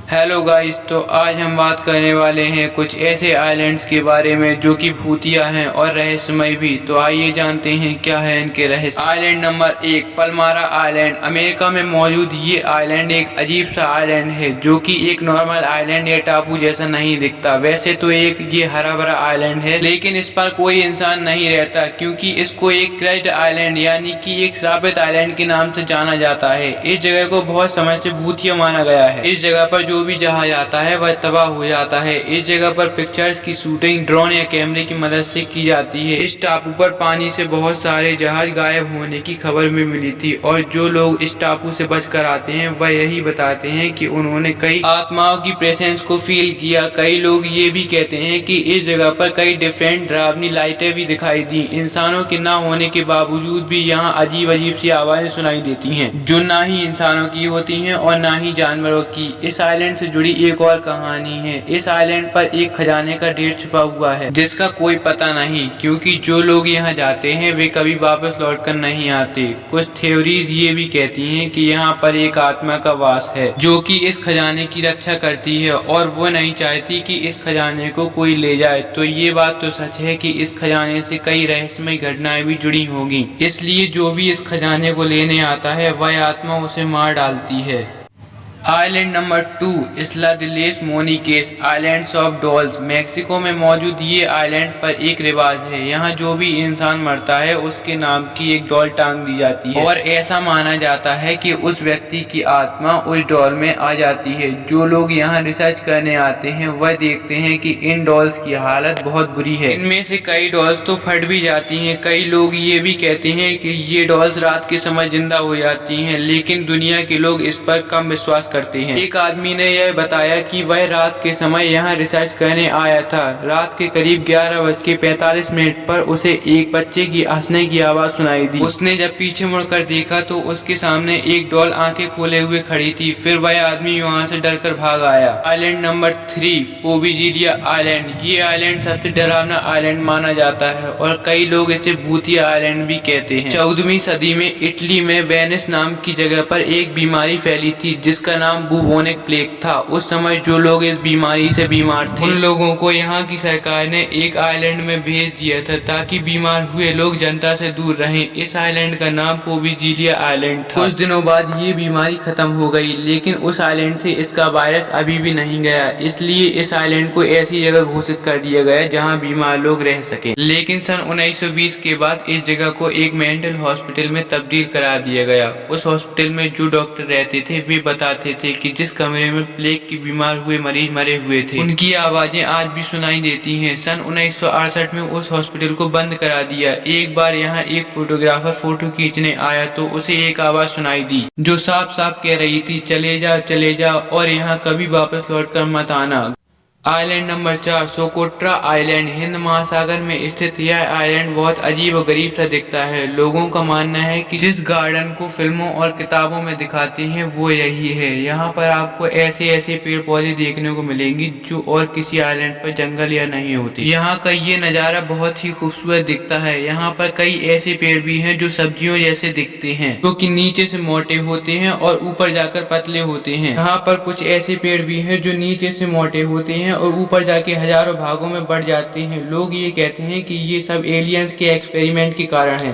Hello guys, तो आज हम बात करने वाले हैं कुछ ऐसे आइलैंड्स के बारे में जो कि भूतिया हैं और रहस्यमय भी। तो आइए जानते हैं क्या है इनके रहस्य। Island number 1, Palmyra island. America में मौजूद ये आइलैंड एक अजीब सा आइलैंड है जो कि एक नॉर्मल आइलैंड या टापू जैसा नहीं दिखता। वैसे तो ये हरा भरा आइलैंड है, लेकिन इस पर कोई इंसान नहीं रहता क्योंकि इसको एक क्रैश्ड आइलैंड यानी कि एक श्रापित आइलैंड के नाम से जाना जाता है। इस जगह को बहुत समय से भूतिया माना गया है। इस जगह पर जो भी जहाज आता है वह तबाह हो जाता है। इस जगह पर पिक्चर्स की शूटिंग ड्रोन या कैमरे की मदद से की जाती है। इस टापू पर पानी से बहुत सारे जहाज गायब होने की खबर भी मिली थी और जो लोग इस टापू से बचकर आते हैं वह यही बताते हैं कि उन्होंने कई आत्माओं की प्रेजेंस को फील किया। कई लोग ये भी कहते हैं कि इस जगह पर कई डिफरेंट डरावनी लाइटें भी दिखाई दी। इंसानों के न होने के बावजूद भी यहाँ अजीब अजीब सी आवाजें सुनाई देती हैं जो ना ही इंसानों की होती हैं और ना ही जानवरों की। इस आइलैंड से जुड़ी एक और कहानी है। इस आइलैंड पर एक खजाने का ढेर छुपा हुआ है जिसका कोई पता नहीं, क्योंकि जो लोग यहाँ जाते हैं वे कभी वापस लौटकर नहीं आते। कुछ थ्योरीज ये भी कहती हैं कि यहाँ पर एक आत्मा का वास है जो कि इस खजाने की रक्षा करती है और वो नहीं चाहती कि इस खजाने को कोई ले जाए। तो ये बात तो सच है कि इस खजाने से कई रहस्यमय घटनाएं भी जुड़ी होगी, इसलिए जो भी इस खजाने को लेने आता है वह आत्मा उसे मार डालती है। Island number 2, Isla de las Munecas, islands of dolls. Mexico में मौजूद ये आइलैंड पर एक रिवाज है। यहाँ जो भी इंसान मरता है उसके नाम की एक डॉल टांग दी जाती है और ऐसा माना जाता है कि उस व्यक्ति की आत्मा उस डॉल में आ जाती है। जो लोग यहाँ रिसर्च करने आते हैं वह देखते हैं कि इन डॉल्स की हालत बहुत बुरी है। इनमें से कई डॉल्स तो फट भी जाती हैं। कई लोग ये भी कहते हैं कि ये डॉल्स रात के समय जिंदा हो जाती हैं, लेकिन दुनिया के लोग इस पर कम विश्वास करते हैं। एक आदमी ने यह बताया कि वह रात के समय यहाँ रिसर्च करने आया था। रात के करीब 11:45 पर उसे एक बच्चे की हंसने की आवाज सुनाई दी। उसने जब पीछे मुड़कर देखा तो उसके सामने एक डॉल आंखें खोले हुए खड़ी थी। फिर वह आदमी वहाँ से डरकर भाग आया। Island number 3, Poveglia island. ये आइलैंड सबसे डरावना आइलैंड माना जाता है और कई लोग इसे भूतिया आइलैंड भी कहते हैं। 14वीं सदी में इटली में वेनिस नाम की जगह पर एक बीमारी फैली थी जिसका नाम बुबोनिक प्लेग था। उस समय जो लोग इस बीमारी से बीमार थे उन लोगों को यहाँ की सरकार ने एक आइलैंड में भेज दिया था ताकि बीमार हुए लोग जनता से दूर रहें। इस आइलैंड का नाम पोविजिलिया आइलैंड था। कुछ दिनों बाद ये बीमारी खत्म हो गई, लेकिन उस आइलैंड से इसका वायरस अभी भी नहीं गया। इसलिए इस आइलैंड को ऐसी जगह घोषित कर दिया गया जहाँ बीमार लोग रह सके। लेकिन सन 1920 के बाद इस जगह को एक मेंटल हॉस्पिटल में तब्दील करा दिया गया। उस हॉस्पिटल में जो डॉक्टर रहते थे वे बताते थे कि जिस कमरे में प्लेग की बीमार हुए मरीज मरे हुए थे उनकी आवाजें आज भी सुनाई देती हैं। सन 1968 में उस हॉस्पिटल को बंद करा दिया। एक बार यहाँ एक फोटोग्राफर फोटो खींचने आया तो उसे एक आवाज सुनाई दी जो साफ साफ कह रही थी, चले जाओ और यहाँ कभी वापस लौट कर मत आना। Island number 4, Socotra island. Hind महासागर में स्थित यह आइलैंड बहुत अजीब और गरीब सा दिखता है। लोगों का मानना है कि जिस गार्डन को फिल्मों और किताबों में दिखाते हैं वो यही है। यहाँ पर आपको ऐसे ऐसे पेड़ पौधे देखने को मिलेंगे जो और किसी आइलैंड पर जंगल या नहीं होते। यहाँ का ये नज़ारा बहुत ही खूबसूरत दिखता है। यहाँ पर कई ऐसे पेड़ भी हैं जो सब्जियों जैसे दिखते हैं, जो कि नीचे से मोटे होते हैं और ऊपर जाकर पतले होते हैं। यहाँ पर कुछ ऐसे पेड़ भी हैं जो नीचे से मोटे होते हैं और ऊपर जाके हजारों भागों में बढ़ जाते हैं। लोग ये कहते हैं कि ये सब एलियंस के एक्सपेरिमेंट के कारण है।